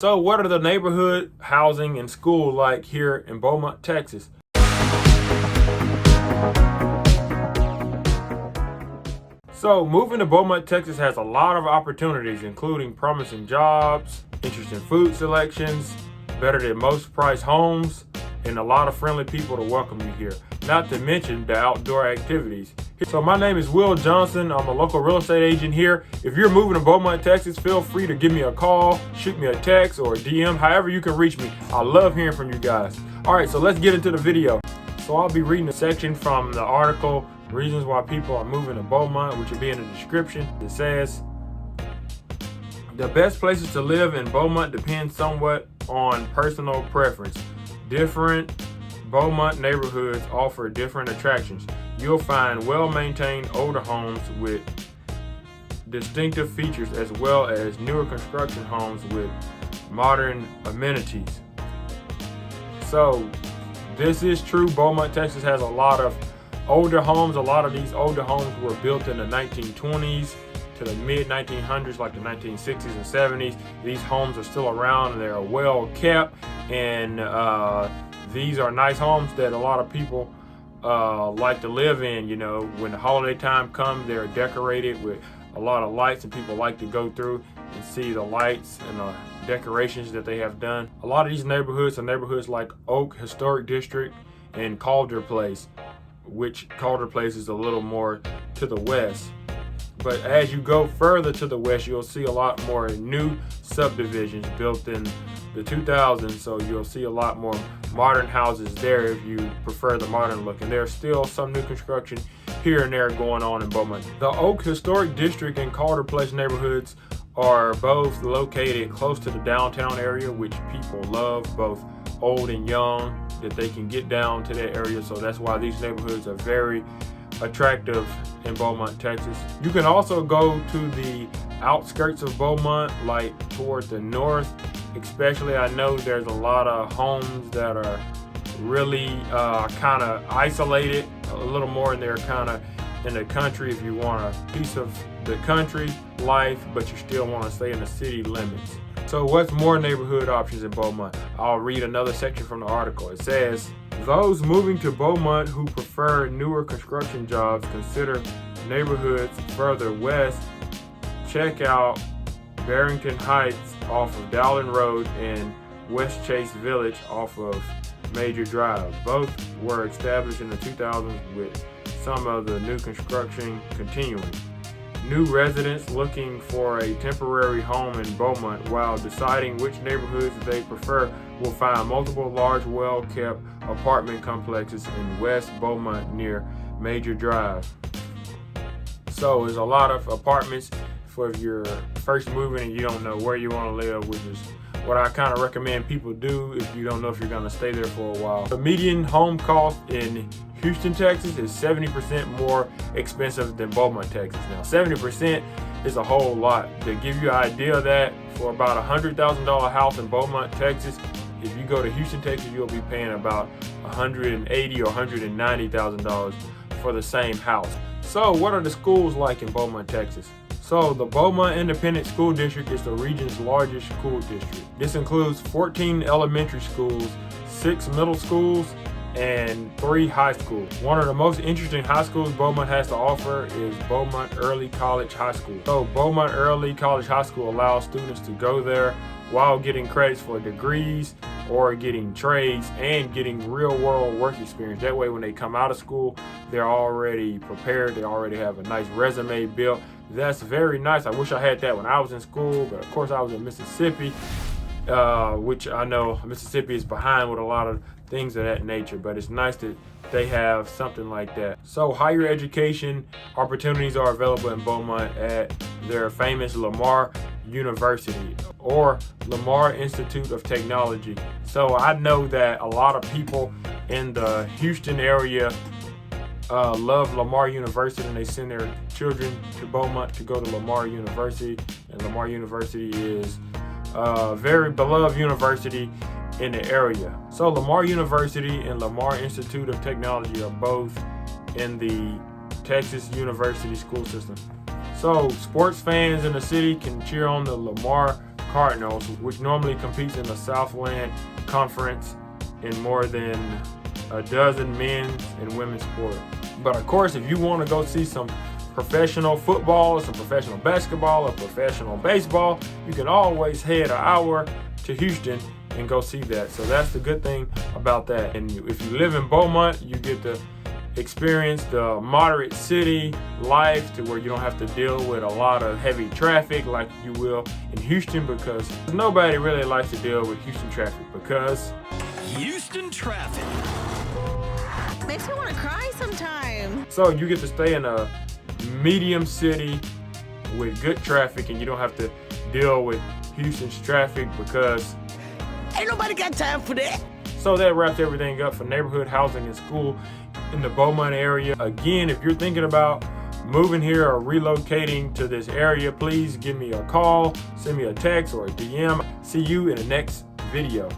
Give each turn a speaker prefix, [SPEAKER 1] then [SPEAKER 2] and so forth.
[SPEAKER 1] So what are the neighborhood, housing, and school like here in Beaumont, Texas? So moving to Beaumont, Texas has a lot of opportunities, including promising jobs, interesting food selections, better than most price homes, and a lot of friendly people to welcome you here, not to mention the outdoor activities. So my name is Will Johnson. I'm a local real estate agent here. If you're moving to Beaumont, Texas, feel free to give me a call, shoot me a text or a DM, however you can reach me. I love hearing from you guys. All right, so let's get into the video. So I'll be reading a section from the article, Reasons Why People Are Moving to Beaumont, which will be in the description. It says, the best places to live in Beaumont depend somewhat on personal preference. Different Beaumont neighborhoods offer different attractions. You'll find well-maintained older homes with distinctive features as well as newer construction homes with modern amenities. So this is true. Beaumont, Texas has a lot of older homes. A lot of these older homes were built in the 1920s to the mid-1900s, like the 1960s and 70s. These homes are still around and they're well kept, and these are nice homes that a lot of people like to live in. You know, when the holiday time comes, they're decorated with a lot of lights, and people like to go through and see the lights and the decorations that they have done. A lot of these neighborhoods are neighborhoods like Oak Historic District and Calder Place, which Calder Place is a little more to the west. But as you go further to the west, you'll see a lot more new subdivisions built in the 2000s, so you'll see a lot more modern houses there if you prefer the modern look. And there's still some new construction here and there going on in Beaumont. The Oak Historic District and Calder Place neighborhoods are both located close to the downtown area, which people love, both old and young, that they can get down to that area. So that's why these neighborhoods are very attractive in Beaumont, Texas. You can also go to the outskirts of Beaumont, like toward the north. Especially, I know there's a lot of homes that are really kind of isolated a little more, and they're kind of in the country. If you want a piece of the country life, but you still want to stay in the city limits. So what's more neighborhood options in Beaumont? I'll read another section from the article. It says, those moving to Beaumont who prefer newer construction jobs consider neighborhoods further west. Check out Barrington Heights off of Dowling Road and West Chase Village off of Major Drive. Both were established in the 2000s with some of the new construction continuing. New residents looking for a temporary home in Beaumont while deciding which neighborhoods they prefer will find multiple large, well-kept apartment complexes in West Beaumont near Major Drive. So there's a lot of apartments for if you're first moving and you don't know where you want to live, which is what I kind of recommend people do if you don't know if you're going to stay there for a while. The median home cost in Houston, Texas is 70% more expensive than Beaumont, Texas. Now, 70% is a whole lot. To give you an idea of that, for about a $100,000 house in Beaumont, Texas, if you go to Houston, Texas, you'll be paying about $180,000 or $190,000 for the same house. So what are the schools like in Beaumont, Texas? So the Beaumont Independent School District is the region's largest school district. This includes 14 elementary schools, 6 middle schools, and 3 high schools. One of the most interesting high schools Beaumont has to offer is Beaumont Early College High School. So Beaumont Early College High School allows students to go there while getting credits for degrees or getting trades and getting real-world work experience. That way when they come out of school, they're already prepared. They already have a nice resume built. That's very nice. I wish I had that when I was in school, but of course I was in Mississippi, which I know Mississippi is behind with a lot of things of that nature, but it's nice that they have something like that. So higher education opportunities are available in Beaumont at their famous Lamar University or Lamar Institute of Technology. So I know that a lot of people in the Houston area love Lamar University, and they send their children to Beaumont to go to Lamar University. And Lamar University is a very beloved university in the area. So Lamar University and Lamar Institute of Technology are both in the Texas University school system. So sports fans in the city can cheer on the Lamar Cardinals, which normally competes in the Southland Conference in more than a dozen men's and women's sports. But of course, if you want to go see some professional football, some professional basketball, or professional baseball, you can always head an hour to Houston and go see that. So that's the good thing about that. And if you live in Beaumont, you get to experience the moderate city life to where you don't have to deal with a lot of heavy traffic like you will in Houston, because nobody really likes to deal with Houston traffic because
[SPEAKER 2] Houston traffic
[SPEAKER 3] makes me want to cry sometimes.
[SPEAKER 1] So you get to stay in a medium city with good traffic, and you don't have to deal with Houston's traffic because
[SPEAKER 2] ain't nobody got time for that.
[SPEAKER 1] So that wraps everything up for neighborhood housing and school in the Beaumont area. Again, if you're thinking about moving here or relocating to this area, please give me a call, send me a text or a DM. See you in the next video.